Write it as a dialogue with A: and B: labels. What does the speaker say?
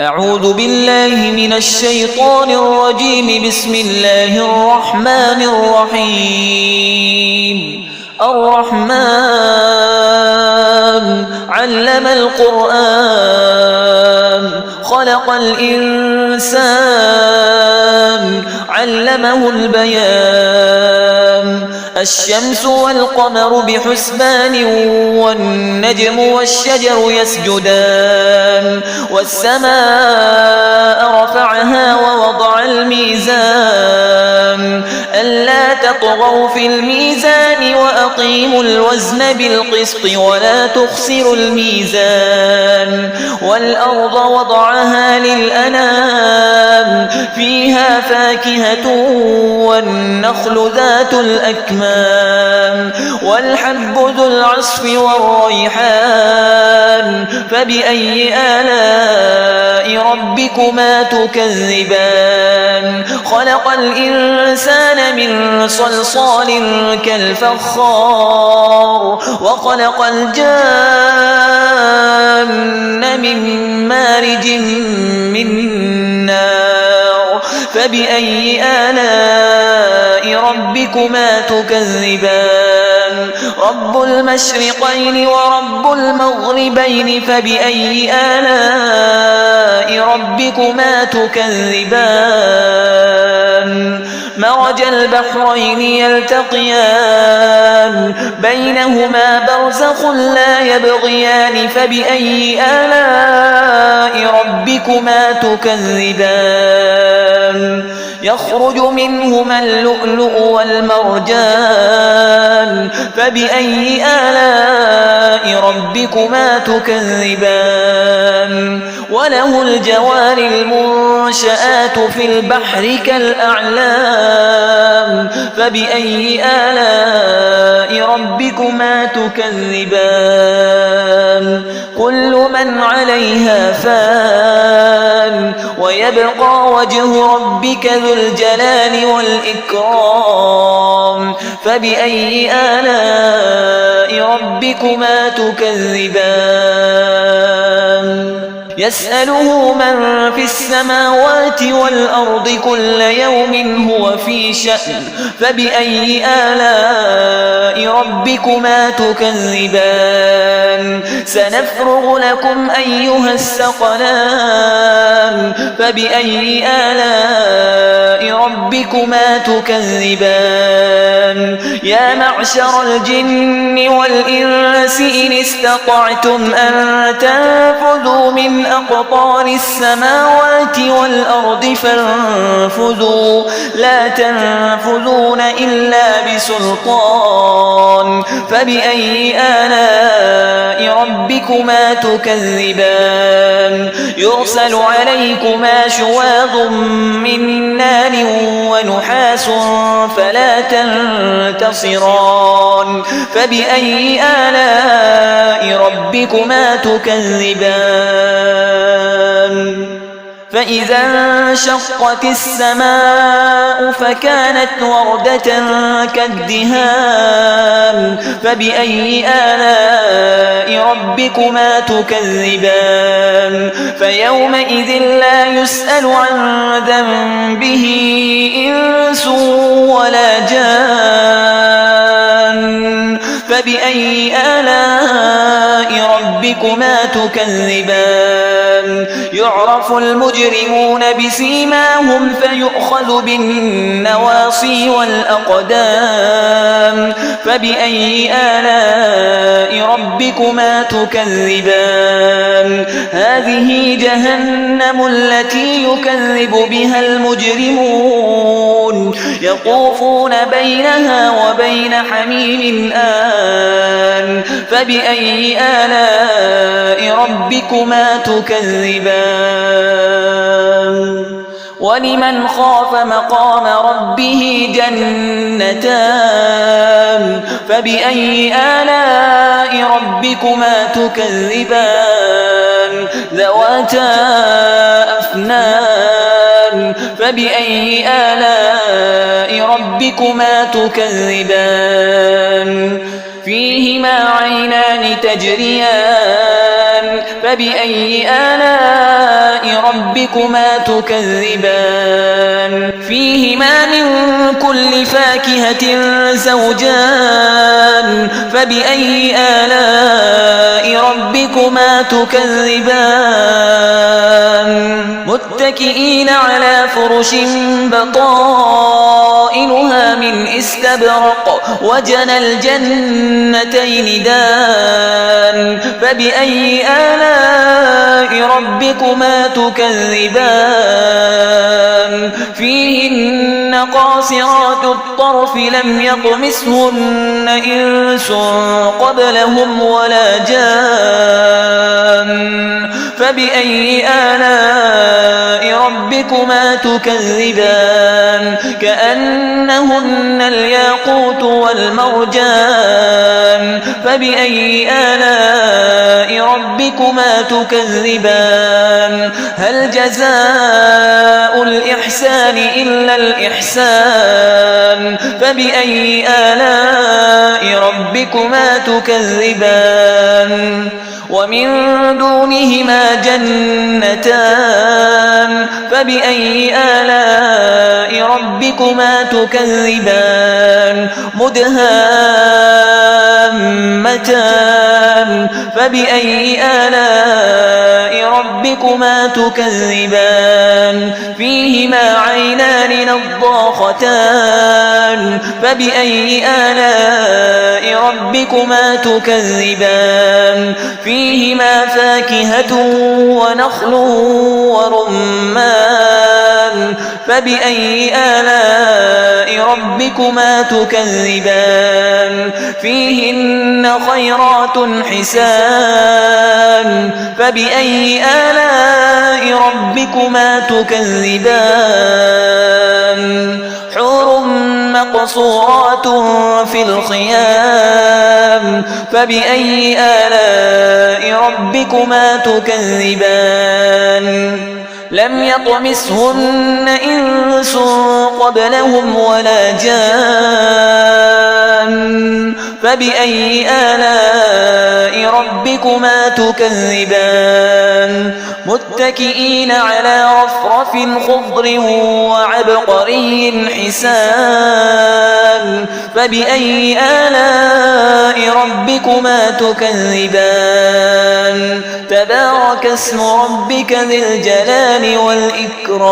A: أعوذ بالله من الشيطان الرجيم. بسم الله الرحمن الرحيم. الرحمن علم القرآن خلق الإنسان علمه البيان. الشمس والقمر بحسبان والنجم والشجر يسجدان. والسماء رفعها ووضع الميزان ألا تطغوا في الميزان وأقيموا الوزن بالقسط ولا تخسروا الميزان. والأرض وضعها للأنام فيها فاكهة والنخل ذات الأكمام والحب ذو العصف والريحان. فبأي آلاء ربكما تكذبان؟ خلق الإنسان من صلصال كالفخار وخلق الجان من مارج من نار. فبأي آلاء ربكما تكذبان؟ رب المشرقين ورب المغربين. فبأي آلاء ربكما تكذبان؟ مرج البحرين يلتقيان بينهما برزخ لا يبغيان. فبأي آلاء ربكما تكذبان؟ يخرج منهما اللؤلؤ والمرجان. فبأي آلاء ربكما تكذبان؟ وله الجوار المنشآت في البحر كالأعلام. فبأي آلاء ربكما تكذبان؟ كل من عليها فان ويبقى وجه ربك ذو الجلال والإكرام. فبأي آلاء ربكما تكذبان؟ يسأله من في السماوات والأرض كل يوم هو في شأن. فبأي آلاء ربكما تكذبان؟ سنفرغ لكم أيها الثقلان. فبأي آلاء ربكما تكذبان؟ يا معشر الجن والإنس إن استطعتم أن تنفذوا من أقطار السماوات والأرض فانفذوا لا تنفذون إلا بسلطان. فبأي آلاء ربكما تكذبان؟ يرسل عليكما شواظ من نار ونحاس فلا تنتصران. فبأي آلاء ربكما تكذبان؟ فإذا انشقت السماء فكانت وردة كالدهان. فبأي آلاء ربكما تكذبان؟ فيومئذ لا يسأل عن ذنبه إنس ولا جان. فبأي آلاء ربكما تكذبان؟ يعرف المجرمون بسيماهم فيؤخذ بالنواصي والأقدام. فبأي آلاء ربكما تكذبان؟ هذه جهنم التي يكذب بها المجرمون يطوفون بينها وبين حميم آن. فبأي آلاء ربكما تكذبان؟ ولمن خاف مقام ربه جنتان. فبأي آلاء ربكما تكذبان؟ ذواتا أفنان. فبأي آلاء ربكما تكذبان؟ فيهما عينان تجريان فبأي آلاء ربكما تكذبان فيهما من كل فاكهة زوجان فبأي آلاء ربكما تكذبان متكئين على فرش بطائنها من استبرق وجنى الجنتين دان فبأي آلاء ربكما تكذبان فيهن قاصرات الطرف لم يطمثهن إنس قبلهم ولا جان فبأي آلاء ربكما تكذبان كأنهن الياقوت والمرجان فبأي آلاء ربكما تكذبان هل جزاء الإحسان إلا الإحسان فبأي آلاء ربكما تكذبان ومن دونهما جنتان فبأي آلاء ربكما تكذبان مدهامتان فبأي آلاء ربكما تكذبان فيهما عينان نضاختان فبأي آلاء ربكما تكذبان فيهما فاكهة ونخل ورمان فبأي آلاء ربكما تكذبان فيهن خيرات حسان فبأي آلاء ربكما تكذبان حور مقصورات في الخيام فبأي آلاء ربكما تكذبان لم يطمثهن إنس قبلهم ولا جان فبأي آلاء ربكما تكذبان متكئين على رفرف خضر وعبقري حسان فبأي آلاء ربكما تكذبان تبارك اسم ربك ذي الجلال والإكرام